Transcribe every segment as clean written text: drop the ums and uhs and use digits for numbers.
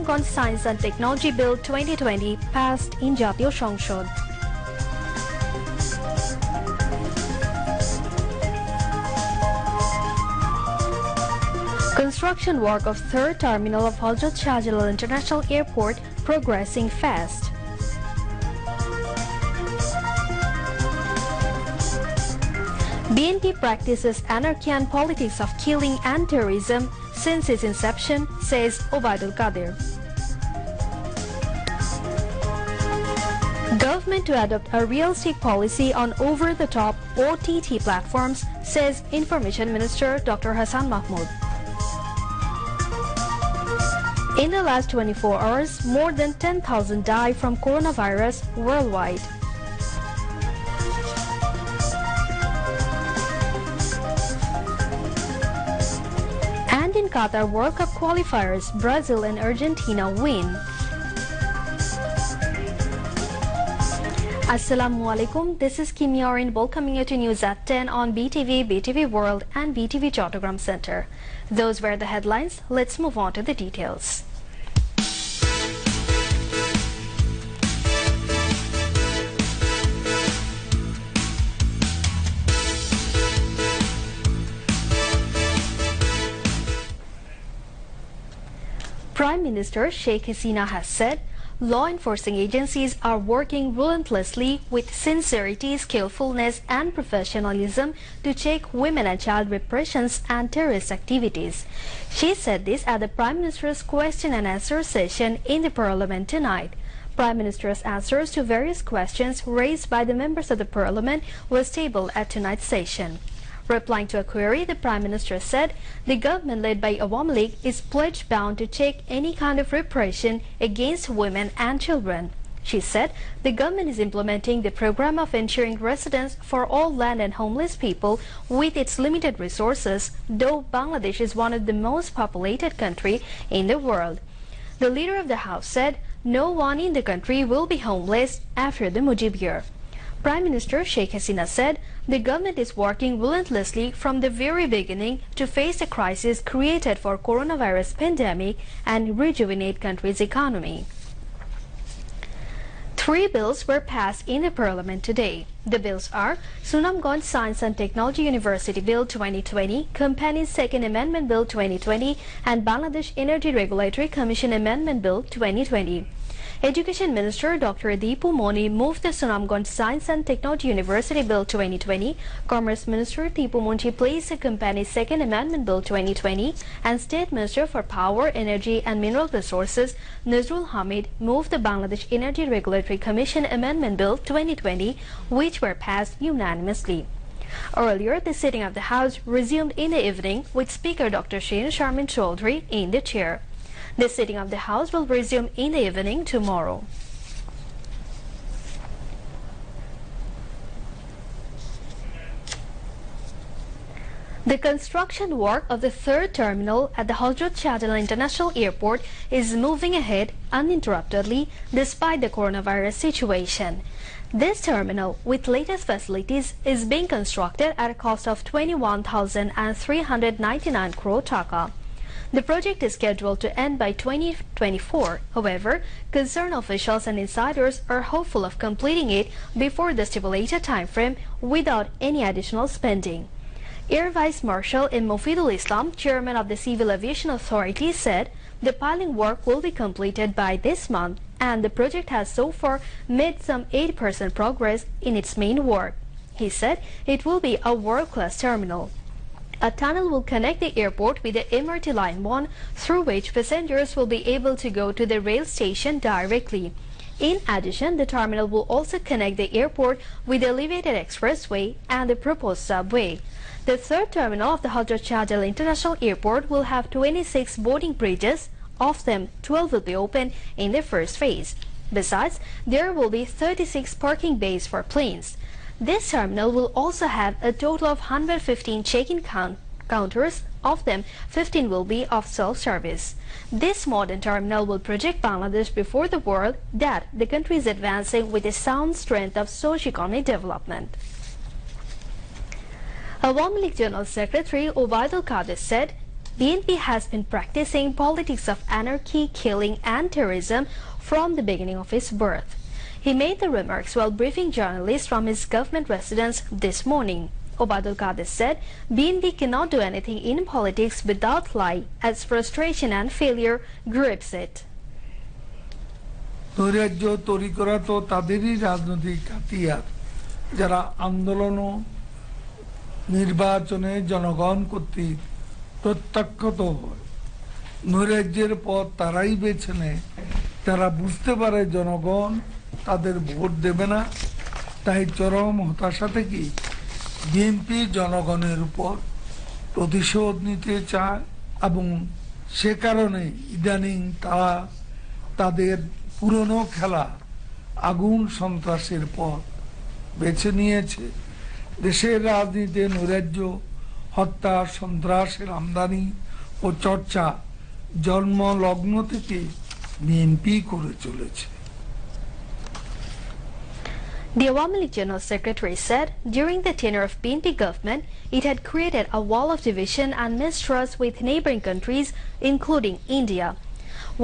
Sunamganj Science and Technology Bill 2020 passed in জাতীয় সংসদ। Construction work of third terminal of Hazrat Shahjalal International Airport progressing fast. BNP practices anarchy and politics of killing and terrorism since its inception, says Obaidul Qadir. Government to adopt a realistic policy on over-the-top OTT platforms, says Information Minister Dr. Hassan Mahmood. In the last 24 hours, more than 10,000 died from coronavirus worldwide. And in Qatar World Cup qualifiers, Brazil and Argentina win. Assalamu alaikum, this is Kim Yarin welcoming you to News at 10 on BTV, BTV World and BTV Chattogram Center. Those were the headlines. Let's move on to the details. Prime Minister Sheikh Hasina has said law enforcing agencies are working relentlessly with sincerity, skillfulness and professionalism to check women and child repressions and terrorist activities. She said this at the Prime Minister's question and answer session in the Parliament tonight. Prime Minister's answers to various questions raised by the members of the Parliament was tabled at tonight's session. Replying to a query, the Prime Minister said the government led by Awami League is pledged bound to check any kind of repression against women and children. She said the government is implementing the program of ensuring residence for all land and homeless people with its limited resources, though Bangladesh is one of the most populated countries in the world. The Leader of the House said no one in the country will be homeless after the Mujib year. Prime Minister Sheikh Hasina said the government is working relentlessly from the very beginning to face the crisis created for coronavirus pandemic and rejuvenate country's economy. 3 bills were passed in the Parliament today. The bills are Sunamganj Science and Technology University Bill 2020, Company's Second Amendment Bill 2020 and Bangladesh Energy Regulatory Commission Amendment Bill 2020. Education Minister Dr. Deepu Moni moved the Sunamganj Science and Technology University Bill 2020. Commerce Minister Deepu Munshi placed the company's Second Amendment Bill 2020, and State Minister for Power, Energy and Mineral Resources Nazrul Hamid moved the Bangladesh Energy Regulatory Commission Amendment Bill 2020, which were passed unanimously. Earlier, the sitting of the House resumed in the evening with Speaker Dr. Shane Sharmin Chaudhry in the chair. The sitting of the House will resume in the evening tomorrow. The construction work of the third terminal at the Hazrat Shahjalal International Airport is moving ahead uninterruptedly despite the coronavirus situation. This terminal, with latest facilities, is being constructed at a cost of 21,399 crore taka. The project is scheduled to end by 2024. However, concerned officials and insiders are hopeful of completing it before the stipulated time frame without any additional spending. Air Vice Marshal M. Mufidul Islam, Chairman of the Civil Aviation Authority, said the piling work will be completed by this month and the project has so far made some 80% progress in its main work. He said it will be a world-class terminal. A tunnel will connect the airport with the MRT Line 1, through which passengers will be able to go to the rail station directly. In addition, the terminal will also connect the airport with the elevated expressway and the proposed subway. The third terminal of the Hazrat Shahjalal International Airport will have 26 boarding bridges. Of them, 12 will be open in the first phase. Besides, there will be 36 parking bays for planes. This terminal will also have a total of 115 check-in counters. Of them, 15 will be of self-service. This modern terminal will project Bangladesh before the world that the country is advancing with a sound strength of socio-economic development. Awami League General Secretary Obaidul Qadir said BNP has been practicing politics of anarchy, killing and terrorism from the beginning of its birth. He made the remarks while briefing journalists from his government residence this morning. Obaidul Qadir said BNP cannot do anything in politics without lie, as frustration and failure grips it. নৈরাজ্য তৈরি করা তো তাদেরই রাজনৈতিক হাতিয়ার যারা আন্দোলন ও নির্বাচনে জনগণ কর্তৃক প্রত্যাখ্যাত হয়। নৈরাজ্যের পথ তারাই বেছে নেয়, তারা বুঝতে পারে জনগণ তাদের ভোট দেবে না, তাই চরম হতাশা থেকে বিএনপি জনগণের উপর প্রতিশোধ নিতে চায় এবং সে কারণে ইদানিং তারা তাদের পুরনো খেলা আগুন সন্ত্রাসের পথ বেছে নিয়েছে। দেশের রাজনীতিতে নৈরাজ্য, হত্যা, সন্ত্রাসের আমদানি ও চর্চা জন্মলগ্ন থেকে বিএনপি করে চলেছে। The Awami League General Secretary said during the tenure of BNP government, it had created a wall of division and mistrust with neighboring countries, including India.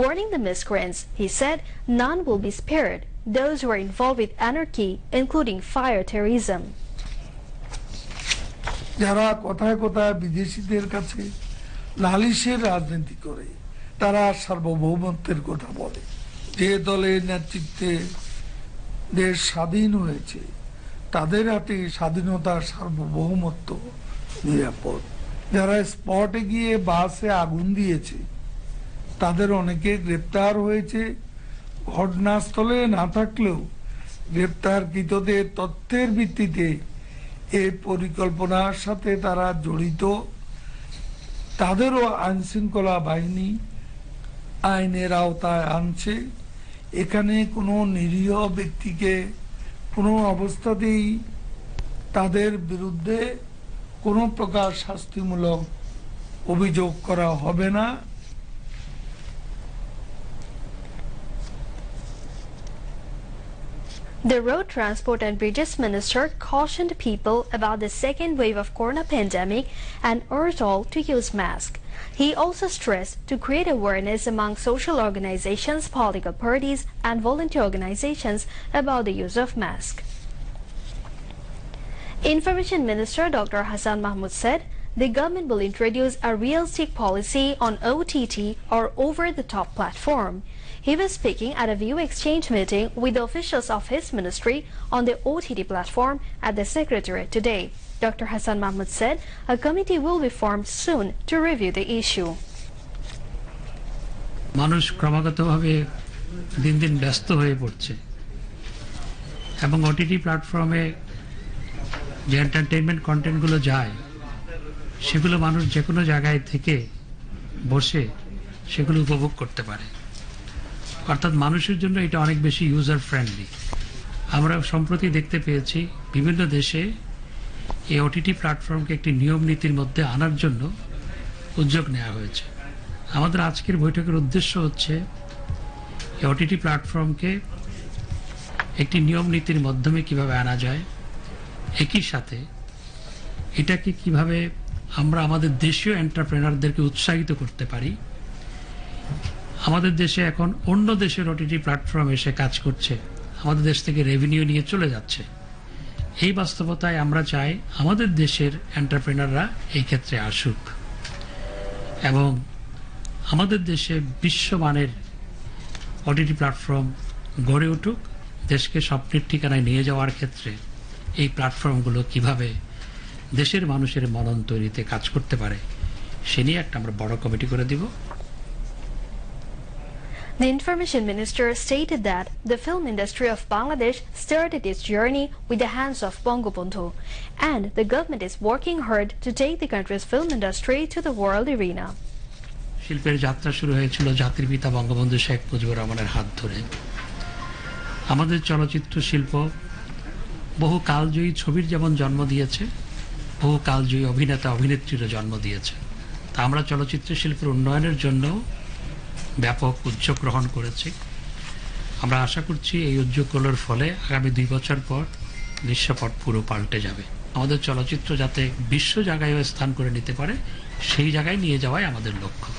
Warning the miscreants, he said, none will be spared, those who are involved with anarchy, including fire terrorism. যারা কথায় কথায় বিদেশিদের কাছে লালিশের রাজনীতি করে, তারা সার্বভৌমত্বের কথা বলে। যে দলের নেতৃত্বে দেশ স্বাধীন হয়েছে তাদের হাতে স্বাধীনতার সার্বভৌমত্ব নিরাপদ। যারা স্পটে গিয়ে বাসে আগুন দিয়েছে তাদের অনেকে গ্রেপ্তার হয়েছে, ঘটনাস্থলে না থাকলেও গ্রেপ্তারকৃতদের তথ্যের ভিত্তিতে এই পরিকল্পনার সাথে তারা জড়িত। তাদেরও আইন শৃঙ্খলা বাহিনী আইনের আওতায় আনছে। এখানে কোনো নিরীহ ব্যক্তিকে কোনো অবস্থাতেই তাদের বিরুদ্ধে কোনো প্রকার শাস্তিমূলক অভিযোগ করা হবে না। The Road Transport and Bridges Minister cautioned people about the second wave of corona pandemic and urged all to use masks. He also stressed to create awareness among social organizations, political parties and volunteer organizations about the use of masks. Information Minister Dr. Hassan Mahmood said the government will introduce a realistic policy on OTT or over-the-top platform. He was speaking at a view exchange meeting with the officials of his ministry on the OTT platform at the Secretariat today. Dr. Hassan Mahmood said a committee will be formed soon to review the issue. মানুষ ক্রমাগতভাবে দিন দিন ব্যস্ত হয়ে পড়ছে এবং OTT প্ল্যাটফর্মে যে entertainment কন্টেন্টগুলো যায় সেগুলো মানুষ যে কোনো জায়গায় থেকে বসে সেগুলো উপভোগ করতে পারে। অর্থাৎ মানুষের জন্য এটা অনেক বেশি ইউজার ফ্রেন্ডলি। আমরা সম্প্রতি দেখতে পেয়েছি বিভিন্ন দেশে এই ওটিটি প্ল্যাটফর্মকে একটি নিয়ম নীতির মধ্যে আনার জন্য উদ্যোগ নেওয়া হয়েছে। আমাদের আজকের বৈঠকের উদ্দেশ্য হচ্ছে এই ওটিটি প্ল্যাটফর্মকে একটি নিয়ম নীতির মাধ্যমে কিভাবে আনা যায়, একই সাথে এটাকে কিভাবে আমরা আমাদের দেশীয় এন্টারপ্রেনারদেরকে উৎসাহিত করতে পারি। আমাদের দেশে এখন অন্য দেশের ওটিটি প্ল্যাটফর্ম এসে কাজ করছে, আমাদের দেশ থেকে রেভিনিউ নিয়ে চলে যাচ্ছে। এই বাস্তবতায় আমরা চাই আমাদের দেশের এন্টারপ্রেনাররা এই ক্ষেত্রে আসুক এবং আমাদের দেশে বিশ্বমানের ওটিটি প্ল্যাটফর্ম গড়ে উঠুক। দেশকে স্বপ্নের ঠিকানায় নিয়ে যাওয়ার ক্ষেত্রে এই প্ল্যাটফর্মগুলো কিভাবে দেশের মানুষের মনন তৈরিতে কাজ করতে পারে সে নিয়ে একটা আমরা বড় কমিটি করে দিব। The Information Minister stated that the film industry of Bangladesh started its journey with the hands of Bangabandhu, and the government is working hard to take the country's film industry to the world arena. শিল্পের যাত্রা শুরু হয়েছিল জাতির পিতা বঙ্গবন্ধু শেখ মুজিবুর রহমানের হাত ধরে। আমাদের চলচ্চিত্র শিল্প বহু কালজয়ী ছবির যেমন জন্ম দিয়েছে, বহু কালজয়ী অভিনেতা অভিনেত্রীরও জন্ম দিয়েছে। তা আমরা চলচ্চিত্র শিল্পের উন্নয়নের জন্য ব্যাপক উদ্যোগ গ্রহণ করেছি। আমরা আশা করছি এই উদ্যোগগুলোর ফলে আগামী 2 বছর পর দৃশ্যপট পুরো পাল্টে যাবে। আমাদের চলচ্চিত্র যাতে বিশ্ব জায়গায় স্থান করে নিতে পারে সেই জায়গায় নিয়ে যাওয়াই আমাদের লক্ষ্য।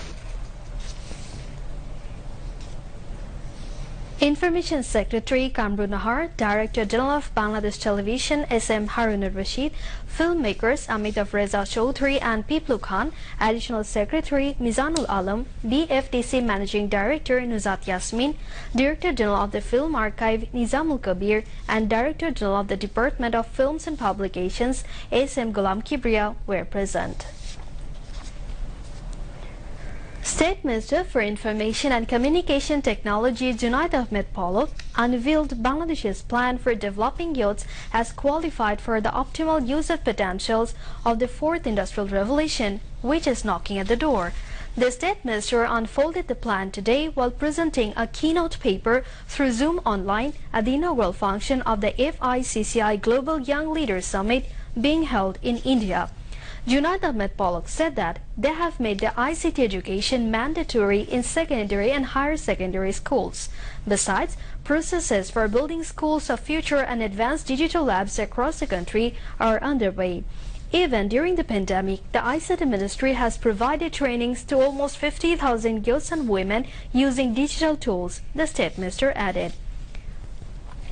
Information Secretary Kamrun Nahar, Director General of Bangladesh Television SM Harunur Rashid, filmmakers Amitav Reza Chaudhary and Piplu Khan, Additional Secretary Mizanul Alam, BFDC Managing Director Nuzat Yasmin, Director General of the Film Archive Nizamul Kabir, and Director General of the Department of Films and Publications SM Ghulam Kibriya were present. State Minister for Information and Communication Technology Junaid Ahmed Polok unveiled Bangladesh's plan for developing youths as qualified for the optimal use of potentials of the fourth industrial revolution, which is knocking at the door. The State Minister unfolded the plan today while presenting a keynote paper through Zoom online at the inaugural function of the FICCI Global Young Leaders Summit being held in India. Junaid Ahmed Polok said that they have made the ICT education mandatory in secondary and higher secondary schools. Besides, processes for building schools of future and advanced digital labs across the country are underway. Even during the pandemic, the ICT Ministry has provided trainings to almost 50,000 youths and women using digital tools, the State Minister added.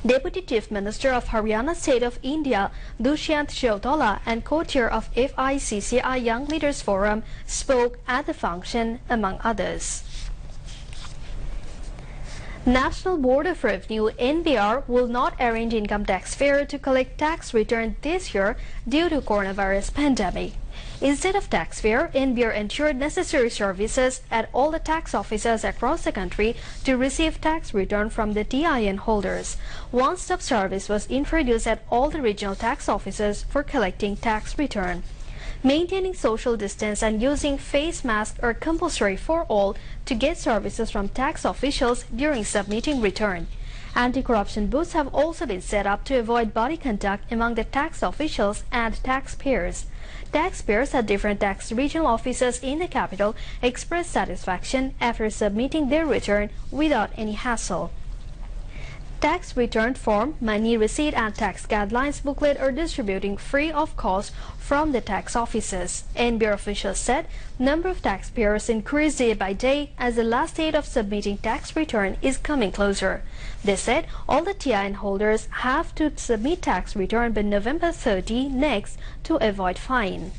Deputy Chief Minister of Haryana State of India, Dushyant Chautala, and co-chair of FICCI Young Leaders Forum spoke at the function, among others. National Board of Revenue (NBR) will not arrange income tax fair to collect tax return this year due to coronavirus pandemic. Instead of tax fair, NBR ensured necessary services at all the tax offices across the country to receive tax return from the TIN holders. One-stop service was introduced at all the regional tax offices for collecting tax return. Maintaining social distance and using face masks are compulsory for all to get services from tax officials during submitting return. Anti-corruption booths have also been set up to avoid body contact among the tax officials and taxpayers. Taxpayers at different tax regional offices in the capital expressed satisfaction after submitting their return without any hassle. Tax return form, money receipt and tax guidelines booklet are distributing free of cost from the tax offices. NBR officials said number of taxpayers increased day by day as the last date of submitting tax return is coming closer. They said all the TIN holders have to submit tax return by November 30 next to avoid fine.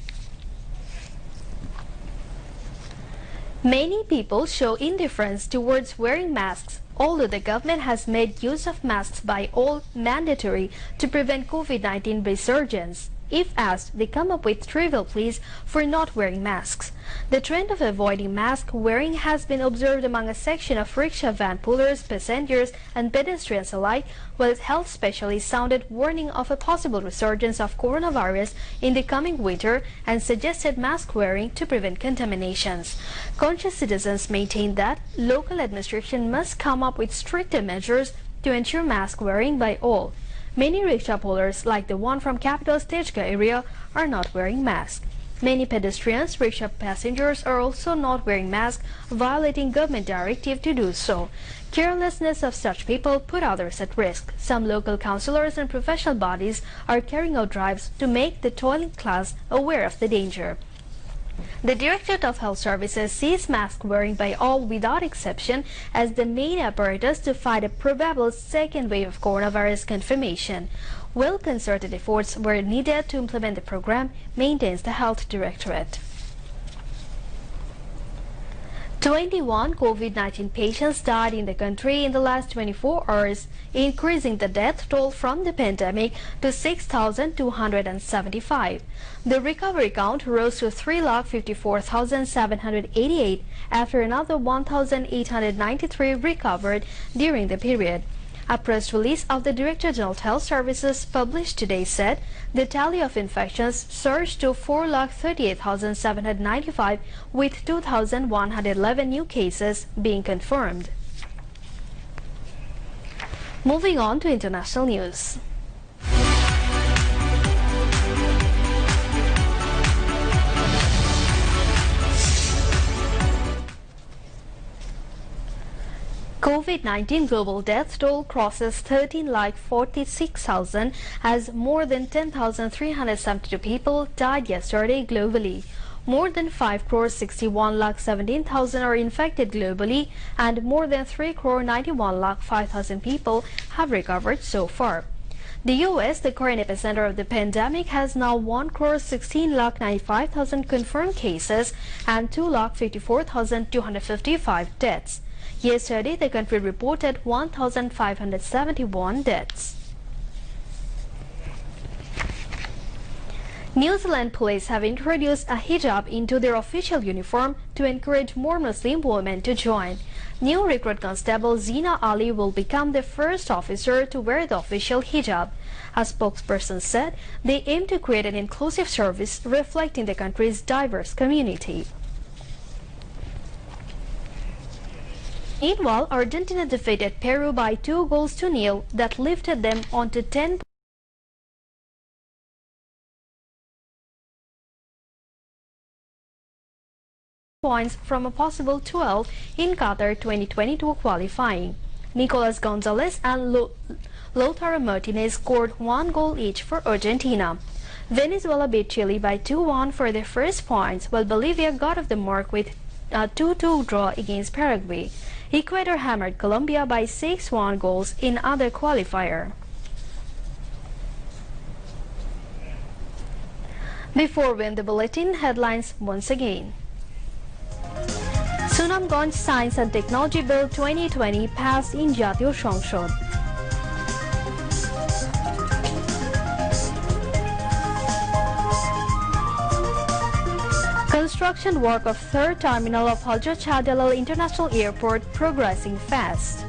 Many people show indifference towards wearing masks, although the government has made use of masks by all mandatory to prevent COVID-19 resurgence. If asked, they come up with trivial pleas for not wearing masks. The trend of avoiding mask wearing has been observed among a section of rickshaw van pullers, passengers, and pedestrians alike, while health specialists sounded warning of a possible resurgence of coronavirus in the coming winter and suggested mask wearing to prevent contaminations. Conscious citizens maintain that local administration must come up with stricter measures to ensure mask wearing by all. Many rickshaw pullers, like the one from capital's Tejga area, are not wearing masks. Many pedestrians, rickshaw passengers are also not wearing masks, violating government directive to do so. Carelessness of such people put others at risk. Some local councillors and professional bodies are carrying out drives to make the toiling class aware of the danger. The Directorate of Health Services sees mask wearing by all without exception as the main apparatus to fight a probable second wave of coronavirus confirmation. Well-concerted efforts were needed to implement the program, maintains the Health Directorate. 21 COVID-19 patients died in the country in the last 24 hours, increasing the death toll from the pandemic to 6,275. The recovery count rose to 3,54,788 after another 1,893 recovered during the period. A press release of the Director General of Health Services published today said the tally of infections surged to 4,38,795 with 2,111 new cases being confirmed. Moving on to international news. COVID-19 global death toll crosses 13,46,000 as more than 10,372 people died yesterday globally. More than 5,61,17,000 are infected globally and more than 3,91,05,000 people have recovered so far. The US, the current epicenter of the pandemic, has now 1,16,95,000 confirmed cases and 2,54,255 deaths. Yesterday, the country reported 1,571 deaths. New Zealand police have introduced a hijab into their official uniform to encourage more Muslim women to join. New recruit constable Zina Ali will become the first officer to wear the official hijab. A spokesperson said they aim to create an inclusive service reflecting the country's diverse community. Meanwhile, Argentina defeated Peru by 2-0 that lifted them onto 10 points from a possible 12 in Qatar 2022 qualifying. Nicolas Gonzalez and Lautaro Martinez scored 1 goal each for Argentina. Venezuela beat Chile by 2-1 for their first points, while Bolivia got off the mark with a 2-2 draw against Paraguay. Ecuador hammered Colombia by 6-1 goals in other qualifier. Before we end the bulletin, headlines once again. Sunamganj Science and Technology Bill 2020 passed in Jatiyo সংসদ. Construction work of third terminal of Hazrat Shahjalal International Airport progressing fast.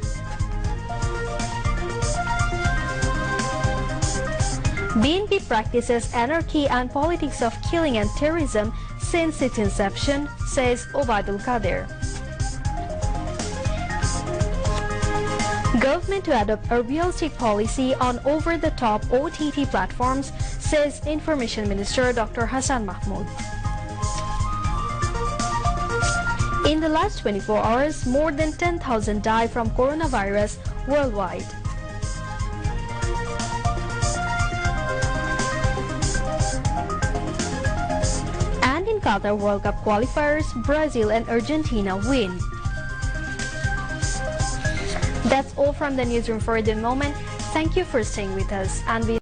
BNP practices anarchy and politics of killing and terrorism since its inception, says Obaidul Qadir. Government to adopt a realistic policy on over-the-top OTT platforms, says Information Minister Dr. Hassan Mahmood. In the last 24 hours, more than 10,000 died from coronavirus worldwide. And in Qatar World Cup qualifiers, Brazil and Argentina win. That's all from the newsroom for the moment. Thank you for staying with us, and we